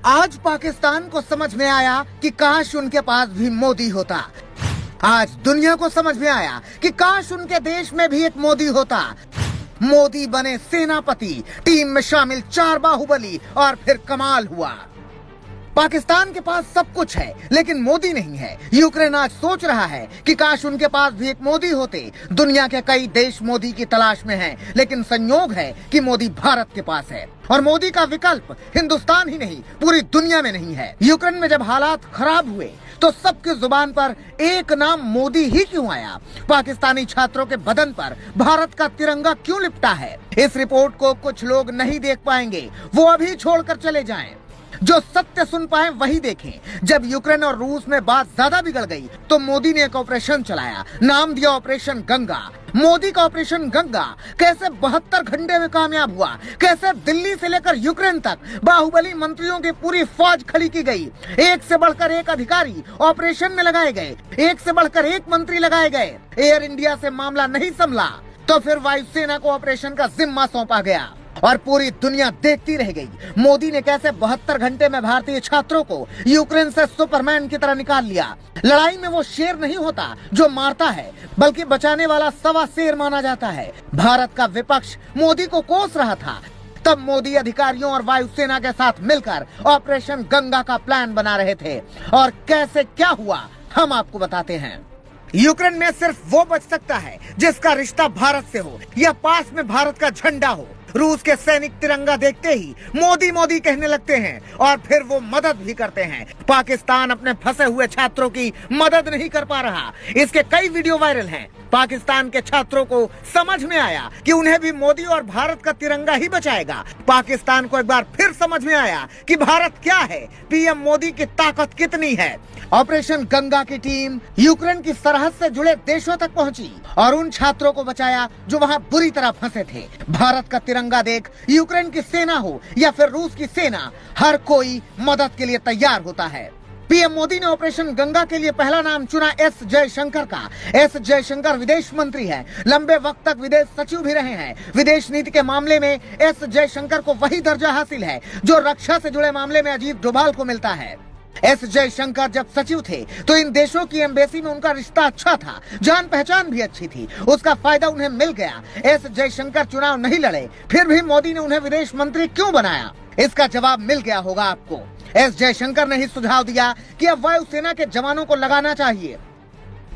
आज पाकिस्तान को समझ में आया कि काश उनके पास भी मोदी होता। आज दुनिया को समझ में आया कि काश उनके देश में भी एक मोदी होता। मोदी बने सेनापति, टीम में शामिल 4 बाहुबली और फिर कमाल हुआ। पाकिस्तान के पास सब कुछ है लेकिन मोदी नहीं है। यूक्रेन आज सोच रहा है कि काश उनके पास भी एक मोदी होते। दुनिया के कई देश मोदी की तलाश में हैं, लेकिन संयोग है कि मोदी भारत के पास है और मोदी का विकल्प हिंदुस्तान ही नहीं पूरी दुनिया में नहीं है। यूक्रेन में जब हालात खराब हुए तो सबकी जुबान पर एक नाम मोदी ही क्यों आया? पाकिस्तानी छात्रों के बदन पर भारत का तिरंगा क्यों लिपटा है? इस रिपोर्ट को कुछ लोग नहीं देख पाएंगे, वो अभी छोड़कर चले जाएं। जो सत्य सुन पाए वही देखें। जब यूक्रेन और रूस में बात ज्यादा बिगड़ गई तो मोदी ने एक ऑपरेशन चलाया, नाम दिया ऑपरेशन गंगा। मोदी का ऑपरेशन गंगा कैसे 72 घंटे में कामयाब हुआ, कैसे दिल्ली से लेकर यूक्रेन तक बाहुबली मंत्रियों की पूरी फौज खड़ी की गई। एक से बढ़कर एक अधिकारी ऑपरेशन में लगाए गए, एक से बढ़कर एक मंत्री लगाए गए। एयर इंडिया से मामला नहीं संभला तो फिर वायुसेना को ऑपरेशन का जिम्मा सौंपा गया और पूरी दुनिया देखती रह गई। मोदी ने कैसे 72 घंटे में भारतीय छात्रों को यूक्रेन से सुपरमैन की तरह निकाल लिया। लड़ाई में वो शेर नहीं होता जो मारता है, बल्कि बचाने वाला सवा शेर माना जाता है। भारत का विपक्ष मोदी को कोस रहा था, तब मोदी अधिकारियों और वायुसेना के साथ मिलकर ऑपरेशन गंगा का प्लान बना रहे थे। और कैसे क्या हुआ हम आपको बताते हैं। यूक्रेन में सिर्फ वो बच सकता है जिसका रिश्ता भारत से हो या पास में भारत का झंडा हो। रूस के सैनिक तिरंगा देखते ही मोदी मोदी कहने लगते हैं और फिर वो मदद भी करते हैं। पाकिस्तान अपने फंसे हुए छात्रों की मदद नहीं कर पा रहा। इसके कई वीडियो वायरल हैं। पाकिस्तान के छात्रों को समझ में आया कि उन्हें भी मोदी और भारत का तिरंगा ही बचाएगा। पाकिस्तान को एक बार फिर समझ में आया कि भारत क्या है, पीएम मोदी की ताकत कितनी है। ऑपरेशन गंगा की टीम यूक्रेन की सरहद से जुड़े देशों तक पहुंची और उन छात्रों को बचाया जो वहां बुरी तरह फंसे थे। भारत का तिरंगा देख यूक्रेन की सेना हो या फिर रूस की सेना, हर कोई मदद के लिए तैयार होता है। पीएम मोदी ने ऑपरेशन गंगा के लिए पहला नाम चुना एस जयशंकर का। एस जयशंकर विदेश मंत्री हैं, लंबे वक्त तक विदेश सचिव भी रहे हैं। विदेश नीति के मामले में एस जयशंकर को वही दर्जा हासिल है जो रक्षा से जुड़े मामले में अजीत डोभाल को मिलता है। एस जयशंकर जब सचिव थे तो इन देशों की एम्बेसी में उनका रिश्ता अच्छा था, जान पहचान भी अच्छी थी, उसका फायदा उन्हें मिल गया। एस जयशंकर चुनाव नहीं लड़े, फिर भी मोदी ने उन्हें विदेश मंत्री क्यों बनाया? इसका जवाब मिल गया होगा आपको। एस जयशंकर ने ही सुझाव दिया कि अब वायुसेना के जवानों को लगाना चाहिए।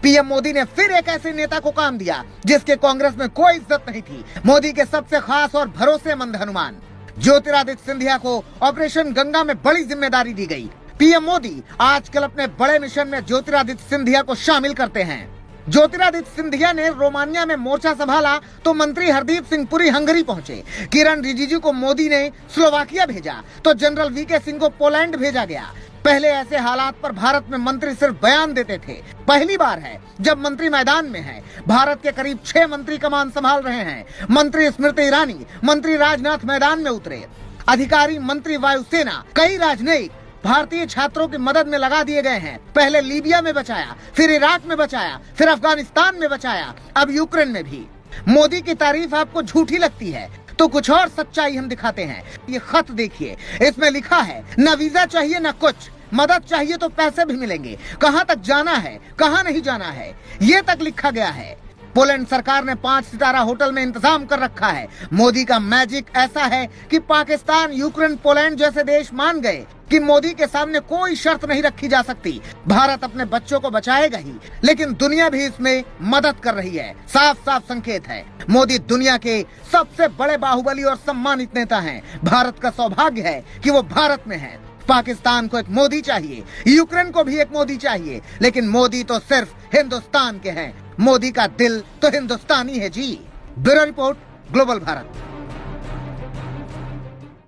पीएम मोदी ने फिर एक ऐसे नेता को काम दिया जिसके कांग्रेस में कोई इज्जत नहीं थी। मोदी के सबसे खास और भरोसेमंद हनुमान ज्योतिरादित्य सिंधिया को ऑपरेशन गंगा में बड़ी जिम्मेदारी दी गई। पीएम मोदी आजकल अपने बड़े मिशन में ज्योतिरादित्य सिंधिया को शामिल करते हैं। ज्योतिरादित्य सिंधिया ने रोमानिया में मोर्चा संभाला तो मंत्री हरदीप सिंह पुरी हंगरी पहुंचे। किरण रिजिजू को मोदी ने स्लोवाकिया भेजा तो जनरल वीके सिंह को पोलैंड भेजा गया। पहले ऐसे हालात पर भारत में मंत्री सिर्फ बयान देते थे। पहली बार है जब मंत्री मैदान में है। भारत के करीब 6 मंत्री कमान संभाल रहे हैं। मंत्री स्मृति ईरानी, मंत्री राजनाथ मैदान में उतरे। अधिकारी मंत्री वायुसेना, कई राजनयिक भारतीय छात्रों की मदद में लगा दिए गए हैं। पहले लीबिया में बचाया, फिर इराक में बचाया, फिर अफगानिस्तान में बचाया, अब यूक्रेन में भी। मोदी की तारीफ आपको झूठी लगती है तो कुछ और सच्चाई हम दिखाते हैं। ये खत देखिए, इसमें लिखा है न वीजा चाहिए न कुछ, मदद चाहिए तो पैसे भी मिलेंगे। कहाँ तक जाना है, कहाँ नहीं जाना है, ये तक लिखा गया है। पोलैंड सरकार ने 5 सितारा होटल में इंतजाम कर रखा है। मोदी का मैजिक ऐसा है कि पाकिस्तान, यूक्रेन, पोलैंड जैसे देश मान गए कि मोदी के सामने कोई शर्त नहीं रखी जा सकती। भारत अपने बच्चों को बचाएगा ही, लेकिन दुनिया भी इसमें मदद कर रही है। साफ साफ संकेत है, मोदी दुनिया के सबसे बड़े बाहुबली और सम्मानित नेता हैं। भारत का सौभाग्य है कि वो भारत में है। पाकिस्तान को एक मोदी चाहिए, यूक्रेन को भी एक मोदी चाहिए, लेकिन मोदी तो सिर्फ हिंदुस्तान के हैं। मोदी का दिल तो हिंदुस्तानी है जी। Bureau report, global Bharat.